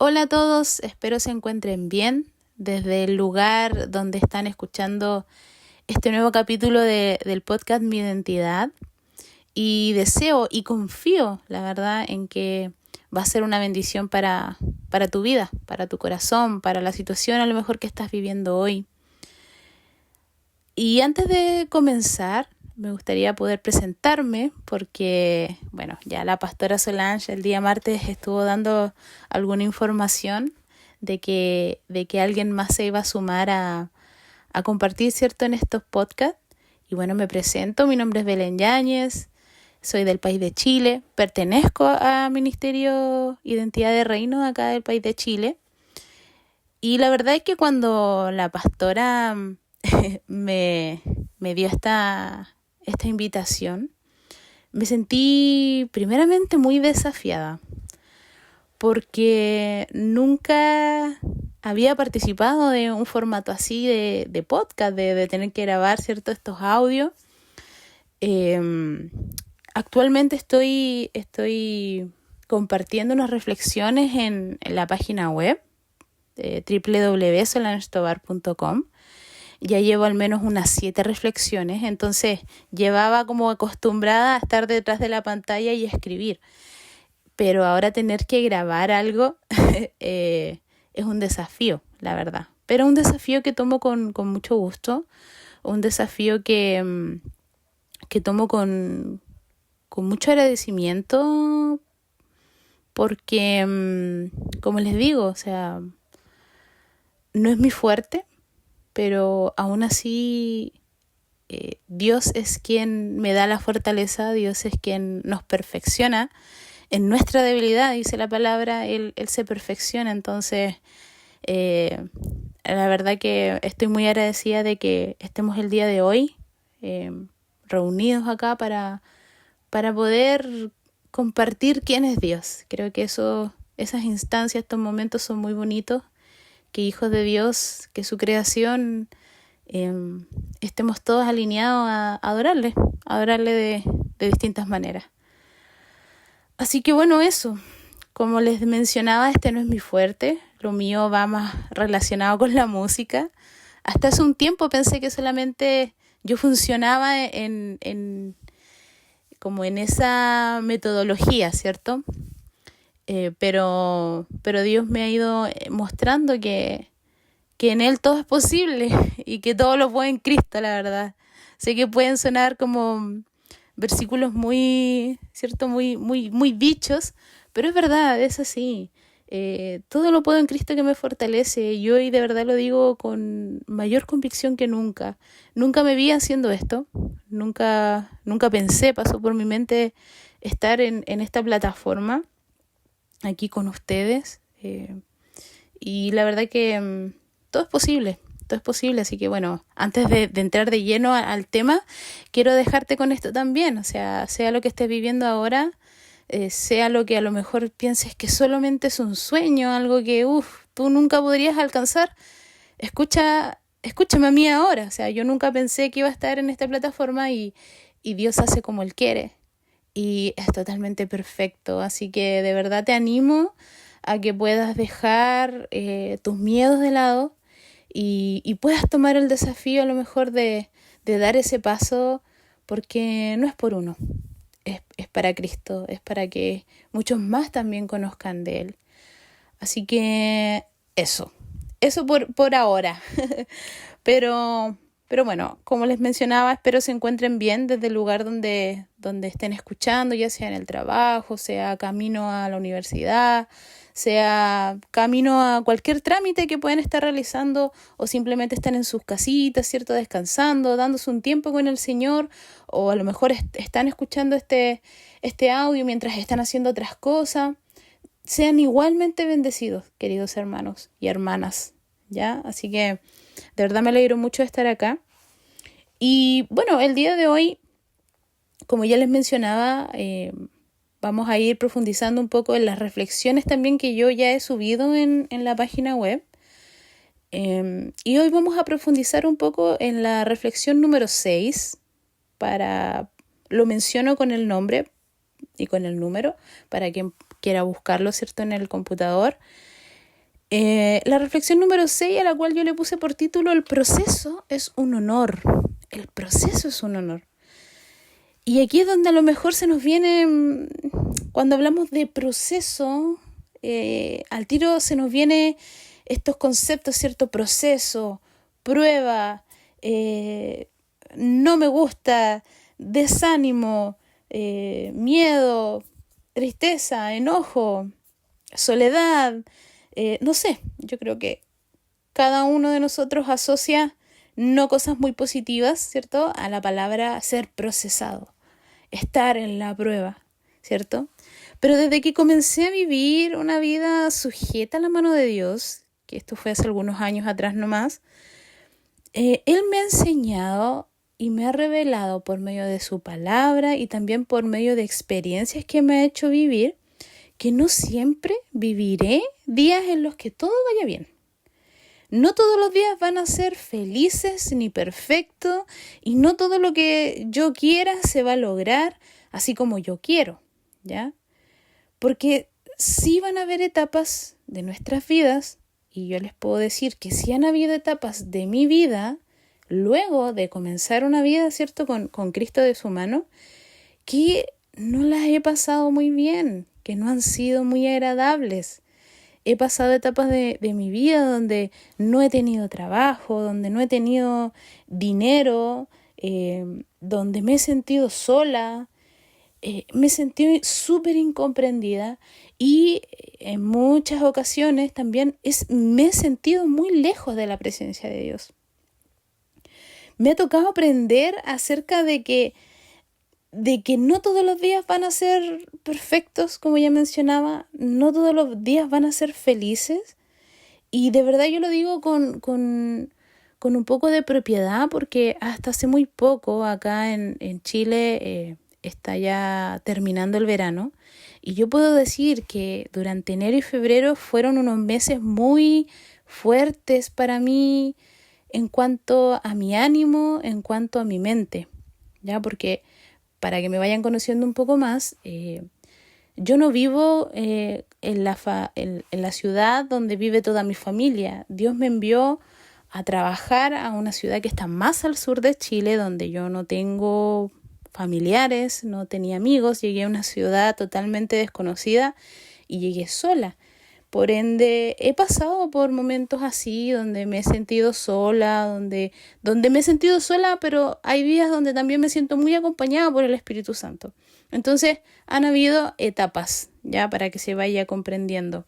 Hola a todos, espero se encuentren bien desde el lugar donde están escuchando este nuevo capítulo del podcast Mi Identidad. Y deseo y confío, la verdad, en que va a ser una bendición para tu vida, para tu corazón, para la situación a lo mejor que estás viviendo hoy. Y antes de comenzar, me gustaría poder presentarme porque, bueno, ya la pastora Solange el día martes estuvo dando alguna información de que alguien más se iba a sumar a compartir, ¿cierto?, en estos podcasts. Y bueno, me presento, mi nombre es Belén Yáñez, soy del país de Chile, pertenezco a Ministerio Identidad de Reino acá del país de Chile. Y la verdad es que cuando la pastora me, me dio esta invitación, me sentí primeramente muy desafiada porque nunca había participado de un formato así de podcast, de tener que grabar, ¿cierto?, estos audios. Actualmente estoy compartiendo unas reflexiones en la página web www.solangestobar.com. Ya llevo al menos unas 7 reflexiones, entonces llevaba como acostumbrada a estar detrás de la pantalla y escribir. Pero ahora tener que grabar algo es un desafío, la verdad. Pero un desafío que tomo con mucho gusto, un desafío que tomo con mucho agradecimiento porque, como les digo, o sea, no es mi fuerte, pero aún así Dios es quien me da la fortaleza, Dios es quien nos perfecciona. En nuestra debilidad, dice la palabra, Él se perfecciona. Entonces, eh, la verdad que estoy muy agradecida de que estemos el día de hoy eh, reunidos acá para poder compartir quién es Dios. Creo que esas instancias, estos momentos son muy bonitos, que hijos de Dios, que su creación, eh, estemos todos alineados a adorarle de distintas maneras. Así que bueno, eso. Como les mencionaba, este no es mi fuerte. Lo mío va más relacionado con la música. Hasta hace un tiempo pensé que solamente yo funcionaba como en esa metodología, ¿cierto? Pero Dios me ha ido mostrando que en Él todo es posible y que todo lo puede en Cristo, la verdad. Sé que pueden sonar como versículos muy, ¿cierto? Muy dichos, pero es verdad, es así. Todo lo puedo en Cristo que me fortalece. Y hoy de verdad lo digo con mayor convicción que nunca. Nunca me vi haciendo esto. Nunca pensé, pasó por mi mente estar en esta plataforma, aquí con ustedes. Y la verdad que todo es posible. Todo es posible, así que bueno, antes de entrar de lleno al tema, quiero dejarte con esto también, o sea lo que estés viviendo ahora, sea lo que a lo mejor pienses que solamente es un sueño, algo que tú nunca podrías alcanzar, escúchame a mí ahora, o sea, yo nunca pensé que iba a estar en esta plataforma y Dios hace como Él quiere y es totalmente perfecto, así que de verdad te animo a que puedas dejar tus miedos de lado y puedas tomar el desafío a lo mejor de dar ese paso, porque no es por uno, es para Cristo, es para que muchos más también conozcan de Él. Así que eso por ahora. Pero, pero bueno, como les mencionaba, espero se encuentren bien desde el lugar donde estén escuchando, ya sea en el trabajo, sea camino a la universidad, sea camino a cualquier trámite que puedan estar realizando o simplemente están en sus casitas, ¿cierto? Descansando, dándose un tiempo con el Señor, o a lo mejor están escuchando este audio mientras están haciendo otras cosas. Sean igualmente bendecidos, queridos hermanos y hermanas, ¿ya? Así que de verdad me alegro mucho de estar acá. Y bueno, el día de hoy, como ya les mencionaba, vamos a ir profundizando un poco en las reflexiones también que yo ya he subido en la página web. Y hoy vamos a profundizar un poco en la reflexión número 6. Lo menciono con el nombre y con el número para quien quiera buscarlo, ¿cierto?, en el computador. La reflexión número 6, a la cual yo le puse por título: el proceso es un honor. El proceso es un honor. Y aquí es donde a lo mejor se nos viene, cuando hablamos de proceso, al tiro se nos viene estos conceptos, cierto: proceso, prueba, no me gusta, desánimo, miedo, tristeza, enojo, soledad. No sé, yo creo que cada uno de nosotros asocia no cosas muy positivas, ¿cierto?, a la palabra ser procesado, estar en la prueba, ¿cierto? Pero desde que comencé a vivir una vida sujeta a la mano de Dios, que esto fue hace algunos años atrás nomás, Él me ha enseñado y me ha revelado por medio de su palabra y también por medio de experiencias que me ha hecho vivir, que no siempre viviré días en los que todo vaya bien. No todos los días van a ser felices ni perfectos, y no todo lo que yo quiera se va a lograr así como yo quiero, ¿ya? Porque sí van a haber etapas de nuestras vidas, y yo les puedo decir que sí han habido etapas de mi vida, luego de comenzar una vida, ¿cierto?, con Cristo de su mano, que no las he pasado muy bien, que no han sido muy agradables. He pasado etapas de mi vida donde no he tenido trabajo, donde no he tenido dinero, donde me he sentido sola, me he sentido súper incomprendida, y en muchas ocasiones también me he sentido muy lejos de la presencia de Dios. Me ha tocado aprender acerca de que no todos los días van a ser perfectos, como ya mencionaba, no todos los días van a ser felices. Y de verdad yo lo digo con un poco de propiedad, porque hasta hace muy poco acá en Chile está ya terminando el verano. Y yo puedo decir que durante enero y febrero fueron unos meses muy fuertes para mí en cuanto a mi ánimo, en cuanto a mi mente, ¿ya? Porque para que me vayan conociendo un poco más, yo no vivo en la ciudad donde vive toda mi familia. Dios me envió a trabajar a una ciudad que está más al sur de Chile, donde yo no tengo familiares, no tenía amigos. Llegué a una ciudad totalmente desconocida y llegué sola. Por ende, he pasado por momentos así, donde me he sentido sola, donde me he sentido sola, pero hay días donde también me siento muy acompañada por el Espíritu Santo. Entonces, han habido etapas, ya, para que se vaya comprendiendo.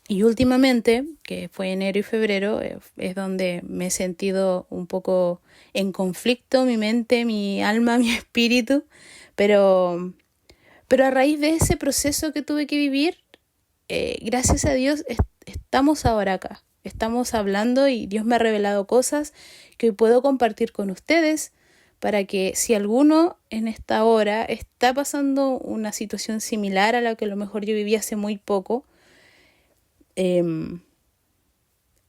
Y últimamente, que fue enero y febrero, es donde me he sentido un poco en conflicto, mi mente, mi alma, mi espíritu, pero a raíz de ese proceso que tuve que vivir, gracias a Dios estamos ahora acá, estamos hablando, y Dios me ha revelado cosas que hoy puedo compartir con ustedes, para que si alguno en esta hora está pasando una situación similar a la que a lo mejor yo viví hace muy poco,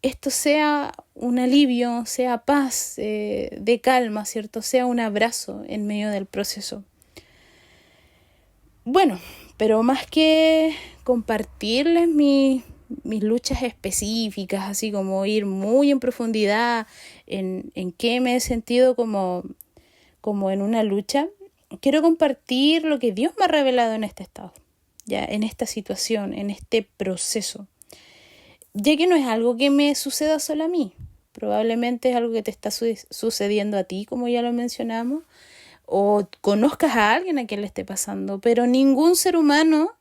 esto sea un alivio, sea paz, de calma, ¿cierto? Sea un abrazo en medio del proceso. Bueno, pero más que compartirles mis luchas específicas, así como ir muy en profundidad en qué me he sentido como en una lucha, quiero compartir lo que Dios me ha revelado en este estado, ya, en esta situación, en este proceso, ya que no es algo que me suceda solo a mí. Probablemente es algo que te está sucediendo a ti, como ya lo mencionamos, o conozcas a alguien a quien le esté pasando, pero ningún ser humano,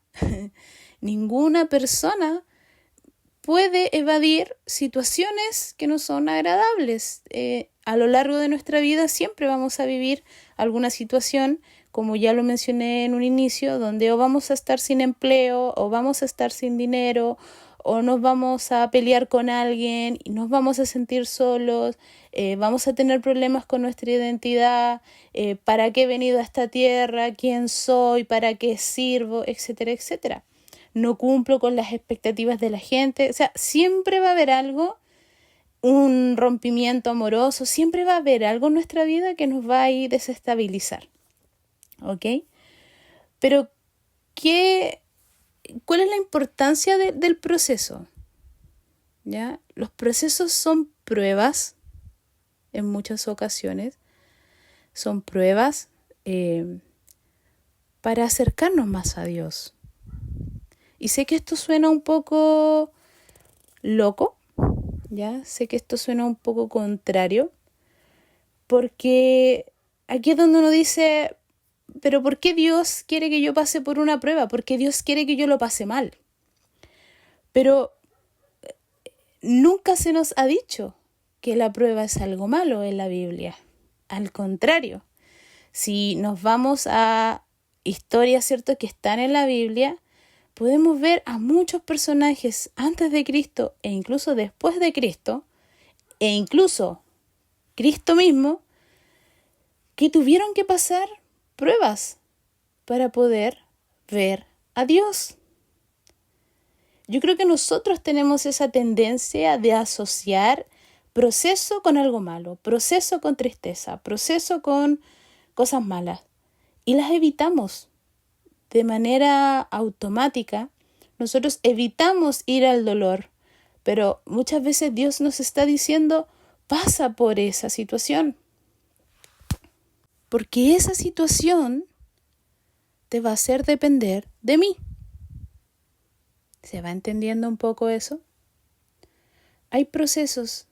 ninguna persona puede evadir situaciones que no son agradables. A lo largo de nuestra vida siempre vamos a vivir alguna situación, como ya lo mencioné en un inicio, donde o vamos a estar sin empleo, o vamos a estar sin dinero, o nos vamos a pelear con alguien y nos vamos a sentir solos, vamos a tener problemas con nuestra identidad, para qué he venido a esta tierra, quién soy, para qué sirvo, etcétera, etcétera. No cumplo con las expectativas de la gente. O sea, siempre va a haber algo, un rompimiento amoroso, siempre va a haber algo en nuestra vida que nos va a ir desestabilizar, ¿ok? Pero, ¿cuál es la importancia del proceso? ¿ya? Los procesos son pruebas en muchas ocasiones, son pruebas para acercarnos más a Dios. Y sé que esto suena un poco loco, ¿ya? Sé que esto suena un poco contrario, porque aquí es donde uno dice, pero ¿por qué Dios quiere que yo pase por una prueba? ¿Por qué Dios quiere que yo lo pase mal? Pero nunca se nos ha dicho que la prueba es algo malo en la Biblia. Al contrario, si nos vamos a historias, ¿cierto?, que están en la Biblia, podemos ver a muchos personajes antes de Cristo e incluso después de Cristo, e incluso Cristo mismo, que tuvieron que pasar pruebas para poder ver a Dios. Yo creo que nosotros tenemos esa tendencia de asociar proceso con algo malo, proceso con tristeza, proceso con cosas malas, y las evitamos de manera automática. Nosotros evitamos ir al dolor, pero muchas veces Dios nos está diciendo, pasa por esa situación, porque esa situación te va a hacer depender de mí. ¿Se va entendiendo un poco eso? Hay procesos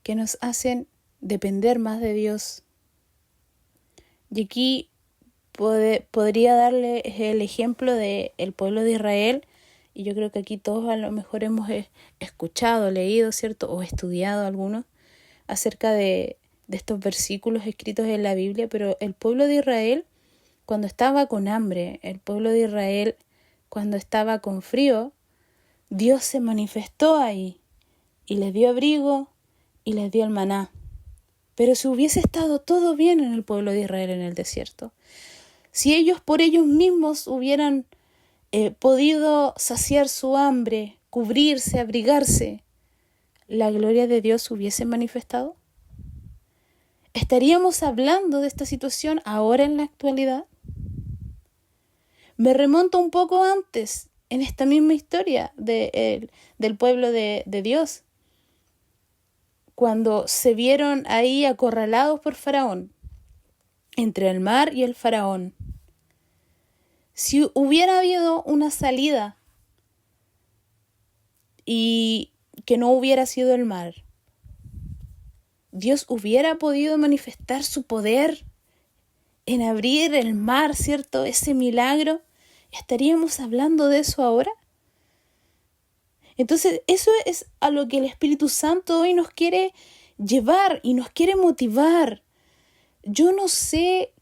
que nos hacen depender más de Dios. Y aquí podría darle el ejemplo del pueblo de Israel, y yo creo que aquí todos a lo mejor hemos escuchado, leído, ¿cierto?, o estudiado algunos acerca de estos versículos escritos en la Biblia, pero el pueblo de Israel, cuando estaba con hambre, el pueblo de Israel, cuando estaba con frío, Dios se manifestó ahí y les dio abrigo y les dio el maná. Pero si hubiese estado todo bien en el pueblo de Israel en el desierto, si ellos por ellos mismos hubieran podido saciar su hambre, cubrirse, abrigarse, ¿la gloria de Dios hubiese manifestado? ¿Estaríamos hablando de esta situación ahora en la actualidad? Me remonto un poco antes, en esta misma historia del pueblo de Dios, cuando se vieron ahí acorralados por Faraón, entre el mar y el Faraón. Si hubiera habido una salida y que no hubiera sido el mar, Dios hubiera podido manifestar su poder en abrir el mar, ¿cierto? Ese milagro. ¿Estaríamos hablando de eso ahora? Entonces, eso es a lo que el Espíritu Santo hoy nos quiere llevar y nos quiere motivar. Yo no sé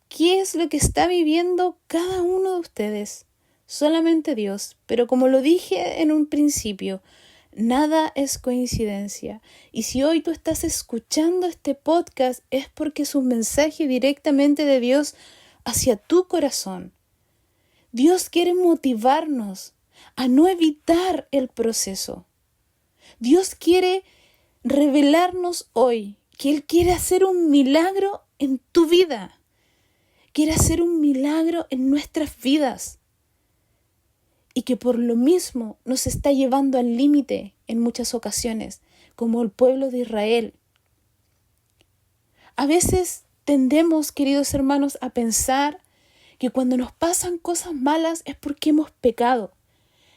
qué es lo que está viviendo cada uno de ustedes, solamente Dios. Pero como lo dije en un principio, nada es coincidencia. Y si hoy tú estás escuchando este podcast es porque es un mensaje directamente de Dios hacia tu corazón. Dios quiere motivarnos a no evitar el proceso. Dios quiere revelarnos hoy que Él quiere hacer un milagro en tu vida. Quiere hacer un milagro en nuestras vidas. Y que por lo mismo nos está llevando al límite en muchas ocasiones, como el pueblo de Israel. A veces tendemos, queridos hermanos, a pensar que cuando nos pasan cosas malas es porque hemos pecado,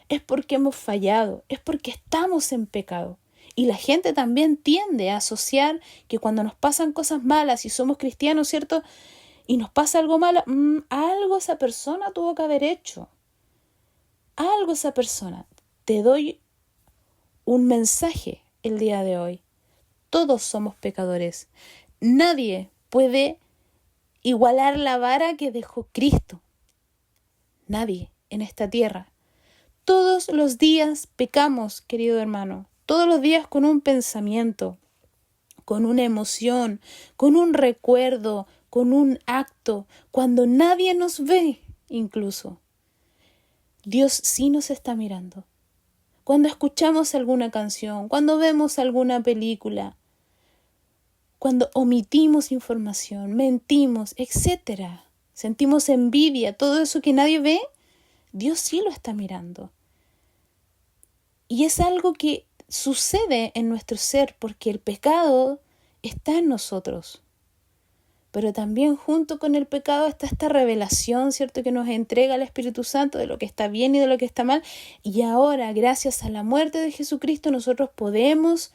es porque hemos fallado, es porque estamos en pecado. Y la gente también tiende a asociar que cuando nos pasan cosas malas y somos cristianos, ¿cierto?, y nos pasa algo malo, algo esa persona tuvo que haber hecho. Algo esa persona. Te doy un mensaje el día de hoy. Todos somos pecadores. Nadie puede igualar la vara que dejó Cristo. Nadie en esta tierra. Todos los días pecamos, querido hermano. Todos los días con un pensamiento, con una emoción, con un recuerdo, con un acto, cuando nadie nos ve incluso. Dios sí nos está mirando. Cuando escuchamos alguna canción, cuando vemos alguna película, cuando omitimos información, mentimos, etc., sentimos envidia, todo eso que nadie ve, Dios sí lo está mirando. Y es algo que sucede en nuestro ser porque el pecado está en nosotros. Pero también junto con el pecado está esta revelación, ¿cierto?, que nos entrega el Espíritu Santo de lo que está bien y de lo que está mal. Y ahora, gracias a la muerte de Jesucristo, nosotros podemos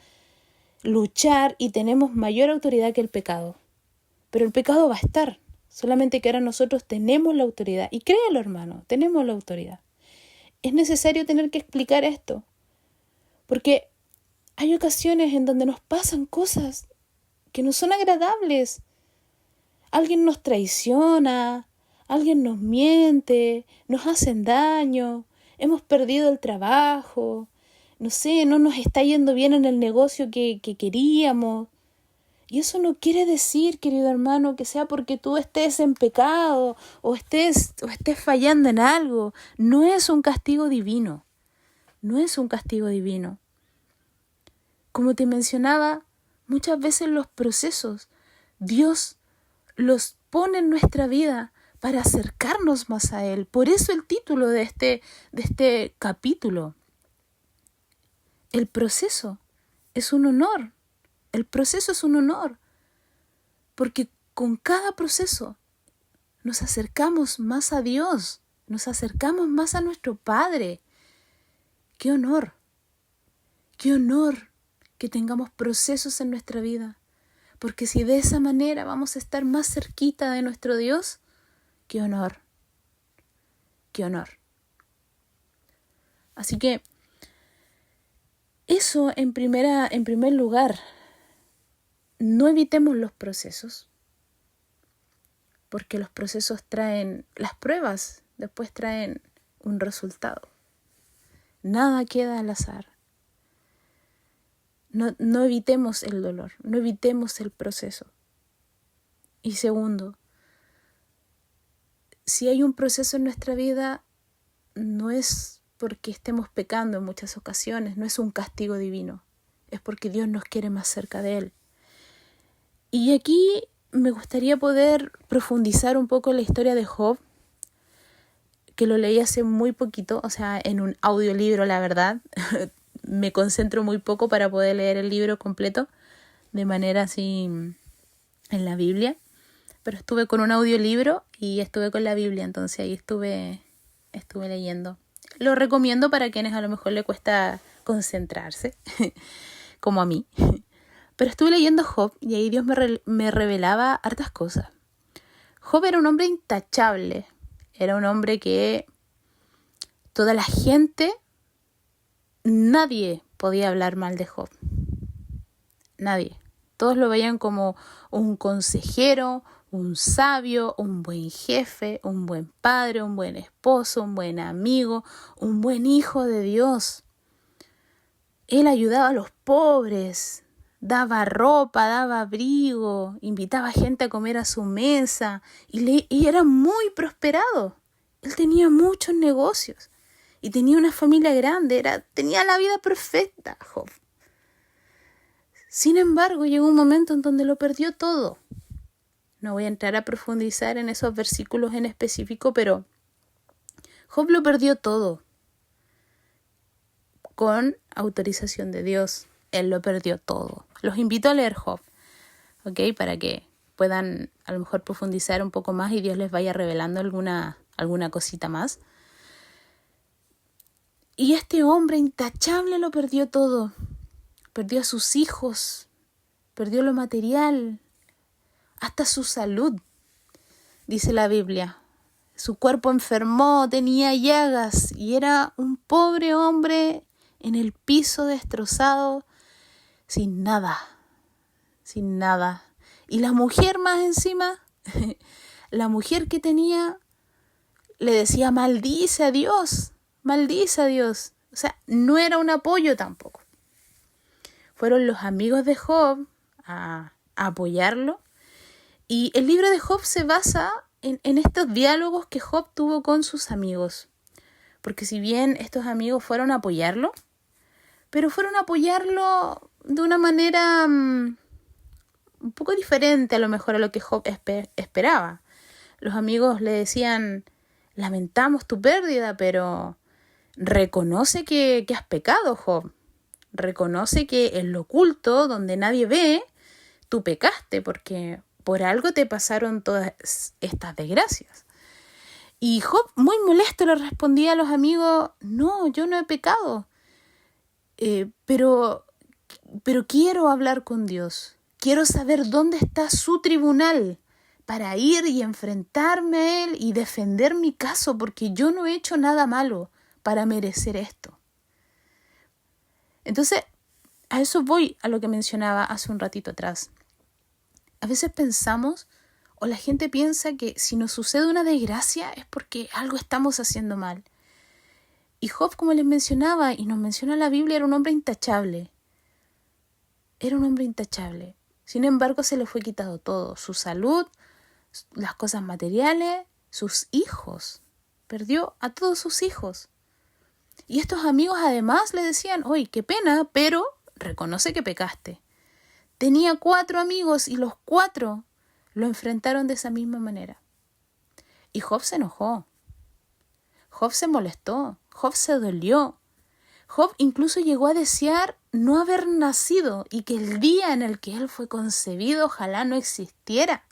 luchar y tenemos mayor autoridad que el pecado. Pero el pecado va a estar, solamente que ahora nosotros tenemos la autoridad. Y créelo, hermano, tenemos la autoridad. Es necesario tener que explicar esto, porque hay ocasiones en donde nos pasan cosas que no son agradables. Alguien nos traiciona, alguien nos miente, nos hacen daño, hemos perdido el trabajo, no sé, no nos está yendo bien en el negocio que queríamos. Y eso no quiere decir, querido hermano, que sea porque tú estés en pecado o estés fallando en algo. No es un castigo divino. No es un castigo divino. Como te mencionaba, muchas veces los procesos, Dios los pone en nuestra vida para acercarnos más a Él. Por eso el título de este capítulo. El proceso es un honor. El proceso es un honor. Porque con cada proceso nos acercamos más a Dios. Nos acercamos más a nuestro Padre. ¡Qué honor! ¡Qué honor que tengamos procesos en nuestra vida! Porque si de esa manera vamos a estar más cerquita de nuestro Dios, ¡qué honor! ¡Qué honor! Así que eso en primer lugar. No evitemos los procesos, porque los procesos traen, las pruebas después traen un resultado. Nada queda al azar. No evitemos el dolor, no evitemos el proceso. Y segundo, si hay un proceso en nuestra vida, no es porque estemos pecando en muchas ocasiones, no es un castigo divino, es porque Dios nos quiere más cerca de Él. Y aquí me gustaría poder profundizar un poco en la historia de Job, que lo leí hace muy poquito, o sea, en un audiolibro, la verdad. Me concentro muy poco para poder leer el libro completo de manera así en la Biblia. Pero estuve con un audiolibro y estuve con la Biblia, entonces ahí estuve leyendo. Lo recomiendo para quienes a lo mejor le cuesta concentrarse, como a mí. Pero estuve leyendo Job y ahí Dios me revelaba hartas cosas. Job era un hombre intachable. Era un hombre que toda la gente, nadie podía hablar mal de Job. Nadie. Todos lo veían como un consejero, un sabio, un buen jefe, un buen padre, un buen esposo, un buen amigo, un buen hijo de Dios. Él ayudaba a los pobres, daba ropa, daba abrigo, invitaba gente a comer a su mesa y era muy prosperado. Él tenía muchos negocios y tenía una familia grande, tenía la vida perfecta, Job. Sin embargo, llegó un momento en donde lo perdió todo. No voy a entrar a profundizar en esos versículos en específico, pero Job lo perdió todo. Con autorización de Dios, él lo perdió todo. Los invito a leer Job, ¿ok? Para que puedan a lo mejor profundizar un poco más y Dios les vaya revelando alguna cosita más. Y este hombre intachable lo perdió todo. Perdió a sus hijos, perdió lo material, hasta su salud, dice la Biblia. Su cuerpo enfermó, tenía llagas y era un pobre hombre en el piso destrozado, sin nada. Y la mujer más encima, la mujer que tenía, le decía maldice a Dios. O sea, no era un apoyo tampoco. Fueron los amigos de Job a apoyarlo. Y el libro de Job se basa en estos diálogos que Job tuvo con sus amigos. Porque si bien estos amigos fueron a apoyarlo, pero fueron a apoyarlo de una manera un poco diferente a lo mejor a lo que Job esperaba. Los amigos le decían, lamentamos tu pérdida, pero reconoce que has pecado, Job. Reconoce que en lo oculto, donde nadie ve, tú pecaste, porque por algo te pasaron todas estas desgracias. Y Job, muy molesto, le respondía a los amigos, no, yo no he pecado, pero quiero hablar con Dios. Quiero saber dónde está su tribunal para ir y enfrentarme a él y defender mi caso, porque yo no he hecho nada malo para merecer esto. Entonces, a eso voy, a lo que mencionaba hace un ratito atrás. A veces pensamos, o la gente piensa, que si nos sucede una desgracia es porque algo estamos haciendo mal. Y Job, como les mencionaba, y nos menciona la Biblia, era un hombre intachable. Era un hombre intachable. Sin embargo, se le fue quitado todo. Su salud, las cosas materiales, sus hijos. Perdió a todos sus hijos. Y estos amigos además le decían, oye, qué pena, pero reconoce que pecaste. Tenía 4 amigos y los 4 lo enfrentaron de esa misma manera. Y Job se enojó. Job se molestó. Job se dolió. Job incluso llegó a desear no haber nacido y que el día en el que él fue concebido ojalá no existiera.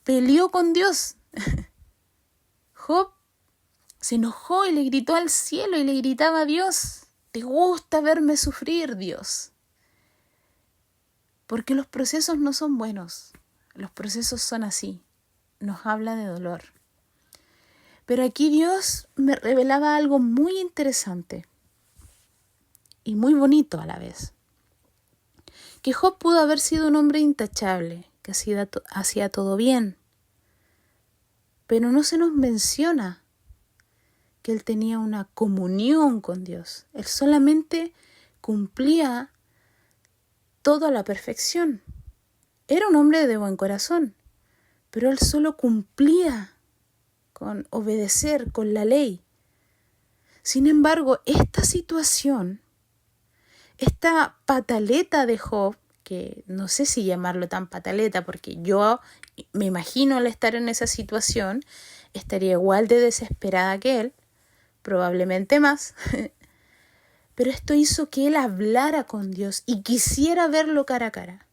Peleó con Dios. Job se enojó y le gritó al cielo y le gritaba a Dios, ¿te gusta verme sufrir, Dios? Porque los procesos no son buenos. Los procesos son así. Nos habla de dolor. Pero aquí Dios me revelaba algo muy interesante y muy bonito a la vez. Que Job pudo haber sido un hombre intachable, que hacía todo bien. Pero no se nos menciona que él tenía una comunión con Dios. Él solamente cumplía todo a la perfección. Era un hombre de buen corazón, pero él solo cumplía con obedecer, con la ley. Sin embargo, esta situación, esta pataleta de Job, que no sé si llamarlo tan pataleta, porque yo me imagino al estar en esa situación, estaría igual de desesperada que él, probablemente más, pero esto hizo que él hablara con Dios y quisiera verlo cara a cara,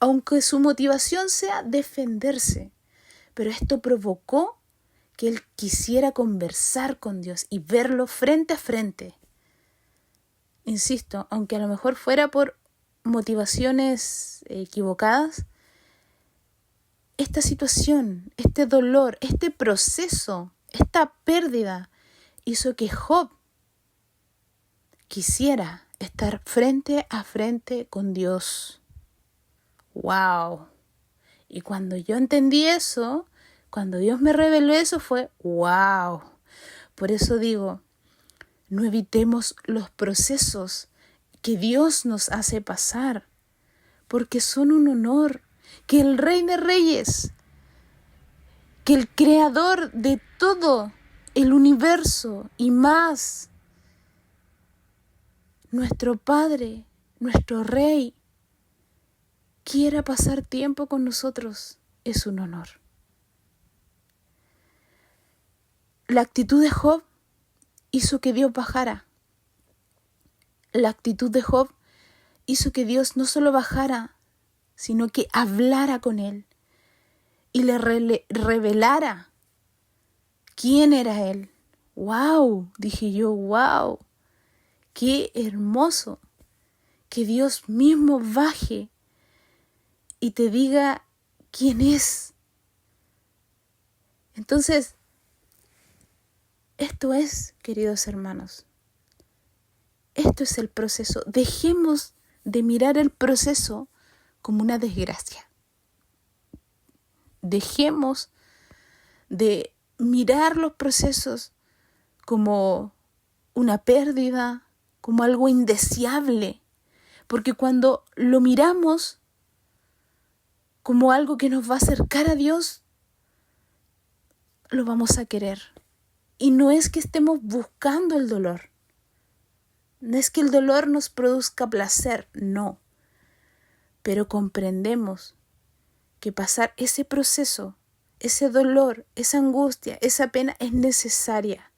aunque su motivación sea defenderse, pero esto provocó que él quisiera conversar con Dios y verlo frente a frente. Insisto, aunque a lo mejor fuera por motivaciones equivocadas, esta situación, este dolor, este proceso, esta pérdida hizo que Job quisiera estar frente a frente con Dios. ¡Wow! Y cuando yo entendí eso, cuando Dios me reveló eso, fue ¡wow! Por eso digo, no evitemos los procesos que Dios nos hace pasar, porque son un honor. Que el Rey de Reyes, que el Creador de todo el universo y más, nuestro Padre, nuestro Rey, quiera pasar tiempo con nosotros, es un honor. La actitud de Job hizo que Dios bajara. La actitud de Job hizo que Dios no solo bajara, sino que hablara con él y le revelara quién era él. ¡Wow! Dije yo, ¡wow! ¡Qué hermoso! Que Dios mismo baje y te diga quién es. Entonces, esto es, queridos hermanos, esto es el proceso. Dejemos de mirar el proceso como una desgracia. Dejemos de mirar los procesos como una pérdida, como algo indeseable, porque cuando lo miramos como algo que nos va a acercar a Dios, lo vamos a querer. Y no es que estemos buscando el dolor, no es que el dolor nos produzca placer, no, pero comprendemos que pasar ese proceso, ese dolor, esa angustia, esa pena es necesaria.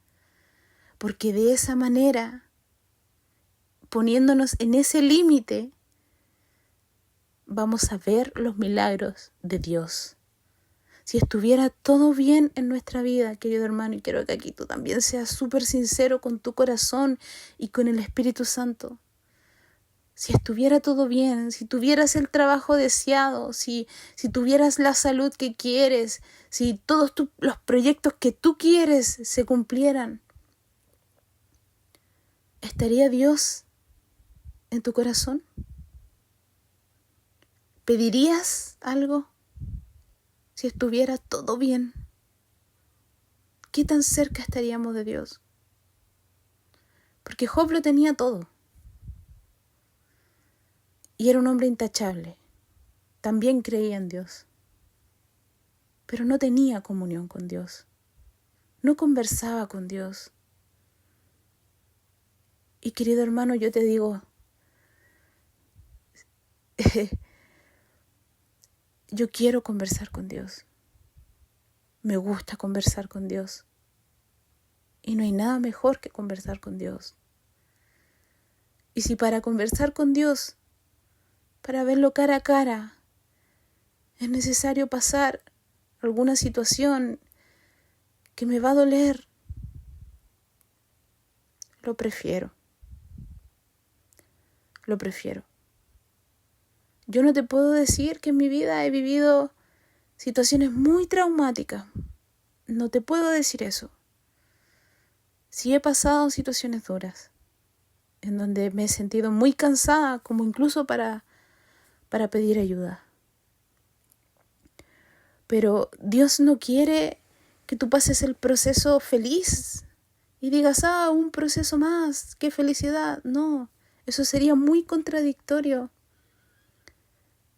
porque de esa manera, poniéndonos en ese límite, vamos a ver los milagros de Dios. Si estuviera todo bien en nuestra vida, querido hermano, y quiero que aquí tú también seas súper sincero con tu corazón y con el Espíritu Santo. Si estuviera todo bien, si tuvieras el trabajo deseado, si tuvieras la salud que quieres, si todos los proyectos que tú quieres se cumplieran, ¿estaría Dios en tu corazón? ¿Pedirías algo si estuviera todo bien? ¿Qué tan cerca estaríamos de Dios? Porque Job lo tenía todo. Y era un hombre intachable. También creía en Dios. Pero no tenía comunión con Dios. No conversaba con Dios. Y querido hermano, yo te digo, yo quiero conversar con Dios. Me gusta conversar con Dios. Y no hay nada mejor que conversar con Dios. Y si para conversar con Dios, para verlo cara a cara, es necesario pasar alguna situación que me va a doler, lo prefiero. Lo prefiero. Yo no te puedo decir que en mi vida he vivido situaciones muy traumáticas. No te puedo decir eso. Sí he pasado situaciones duras, en donde me he sentido muy cansada, como incluso para pedir ayuda. Pero Dios no quiere que tú pases el proceso feliz y digas, un proceso más, qué felicidad. No, eso sería muy contradictorio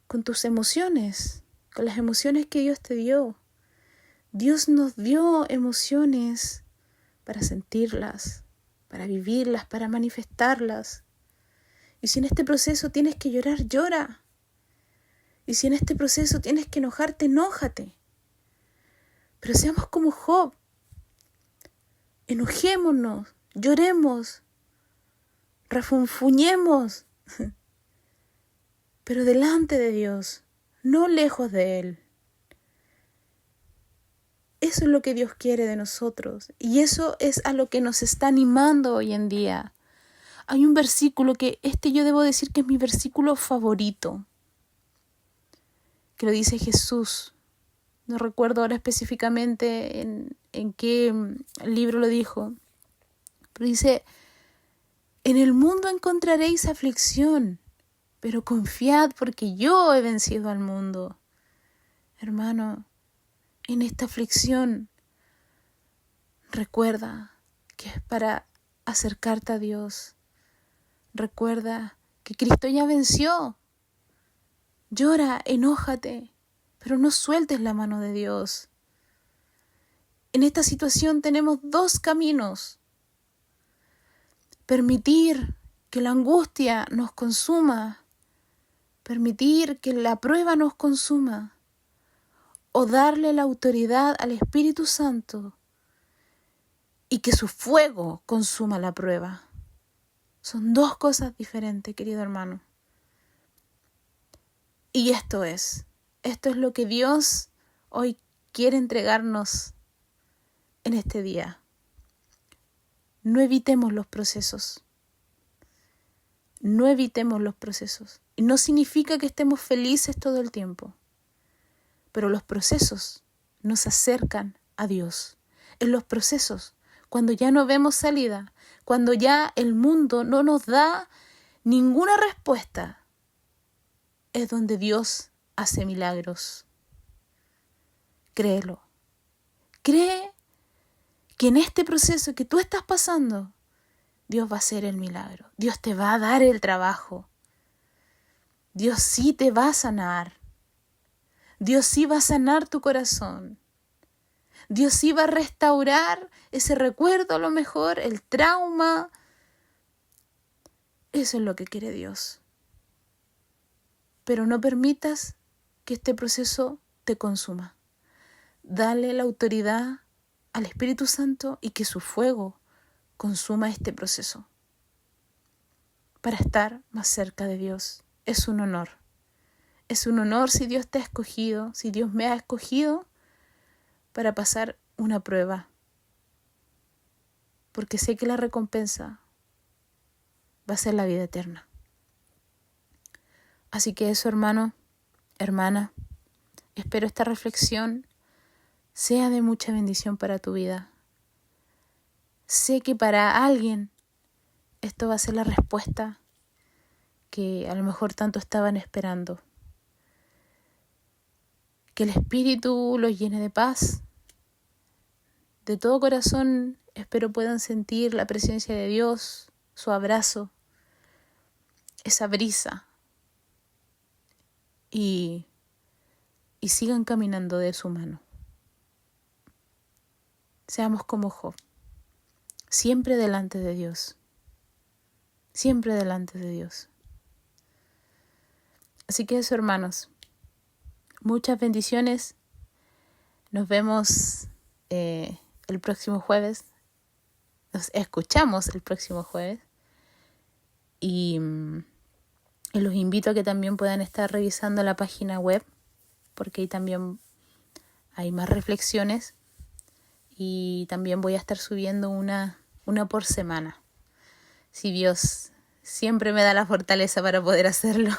con tus emociones, con las emociones que Dios te dio. Dios nos dio emociones para sentirlas, para vivirlas, para manifestarlas. Y si en este proceso tienes que llorar, llora. Y si en este proceso tienes que enojarte, enójate. Pero seamos como Job. Enojémonos, lloremos, refunfuñemos, pero delante de Dios, no lejos de Él. Eso es lo que Dios quiere de nosotros y eso es a lo que nos está animando hoy en día. Hay un versículo que yo debo decir que es mi versículo favorito, que lo dice Jesús. No recuerdo ahora específicamente en qué libro lo dijo, pero dice: en el mundo encontraréis aflicción, pero confiad porque yo he vencido al mundo. Hermano, en esta aflicción, recuerda que es para acercarte a Dios. Recuerda que Cristo ya venció. Llora, enójate, pero no sueltes la mano de Dios. En esta situación tenemos dos caminos. Permitir que la angustia nos consuma, permitir que la prueba nos consuma, o darle la autoridad al Espíritu Santo y que su fuego consuma la prueba. Son dos cosas diferentes, querido hermano. Y esto es lo que Dios hoy quiere entregarnos en este día. No evitemos los procesos. No evitemos los procesos. Y no significa que estemos felices todo el tiempo. Pero los procesos nos acercan a Dios. En los procesos, cuando ya no vemos salida, cuando ya el mundo no nos da ninguna respuesta, es donde Dios hace milagros. Créelo. Cree que en este proceso que tú estás pasando, Dios va a hacer el milagro. Dios te va a dar el trabajo. Dios sí te va a sanar. Dios sí va a sanar tu corazón. Dios sí va a restaurar ese recuerdo, a lo mejor, el trauma. Eso es lo que quiere Dios. Pero no permitas que este proceso te consuma. Dale la autoridad al Espíritu Santo y que su fuego consuma este proceso para estar más cerca de Dios. Es un honor. Es un honor si Dios te ha escogido, si Dios me ha escogido para pasar una prueba. Porque sé que la recompensa va a ser la vida eterna. Así que eso, hermano, hermana, espero esta reflexión sea de mucha bendición para tu vida. Sé que para alguien esto va a ser la respuesta que a lo mejor tanto estaban esperando. Que el Espíritu los llene de paz. De todo corazón espero puedan sentir la presencia de Dios, su abrazo, esa brisa. Y sigan caminando de su mano. Seamos como Job, siempre delante de Dios, siempre delante de Dios. Así que eso, hermanos, muchas bendiciones. Nos vemos el próximo jueves, nos escuchamos el próximo jueves y los invito a que también puedan estar revisando la página web, porque ahí también hay más reflexiones y también voy a estar subiendo una por semana. Si Dios siempre me da la fortaleza para poder hacerlo,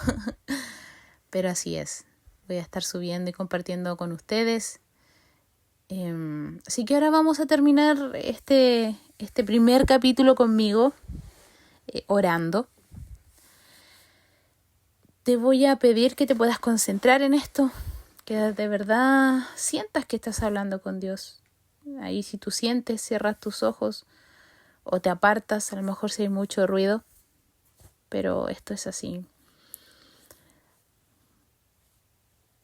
pero así es. Voy a estar subiendo y compartiendo con ustedes. Así que ahora vamos a terminar este primer capítulo conmigo, orando. Te voy a pedir que te puedas concentrar en esto, que de verdad sientas que estás hablando con Dios. Ahí si tú sientes, cierras tus ojos o te apartas, a lo mejor si hay mucho ruido, pero esto es así.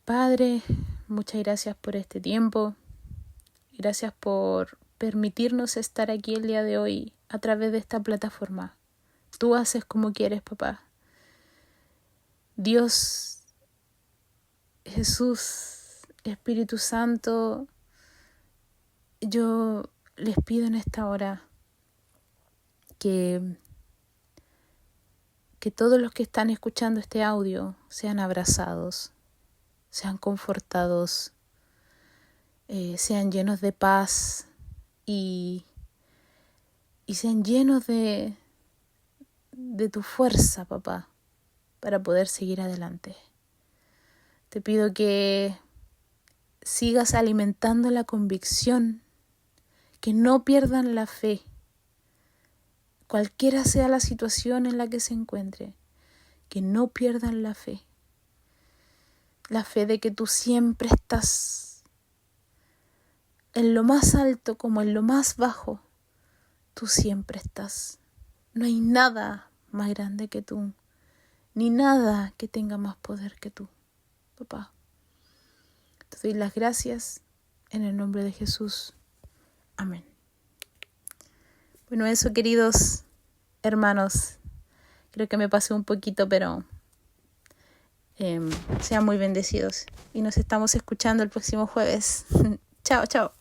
Padre, muchas gracias por este tiempo. Gracias por permitirnos estar aquí el día de hoy a través de esta plataforma. Tú haces como quieres, papá. Dios, Jesús, Espíritu Santo, yo les pido en esta hora que todos los que están escuchando este audio sean abrazados, sean confortados, sean llenos de paz y sean llenos de tu fuerza, papá, para poder seguir adelante. Te pido que sigas alimentando la convicción, que no pierdan la fe, cualquiera sea la situación en la que se encuentre, que no pierdan la fe de que tú siempre estás en lo más alto como en lo más bajo, tú siempre estás. No hay nada más grande que tú, ni nada que tenga más poder que tú, papá. Te doy las gracias en el nombre de Jesús. Amén. Bueno, eso, queridos hermanos, creo que me pasé un poquito, pero sean muy bendecidos y nos estamos escuchando el próximo jueves. Chao, chao.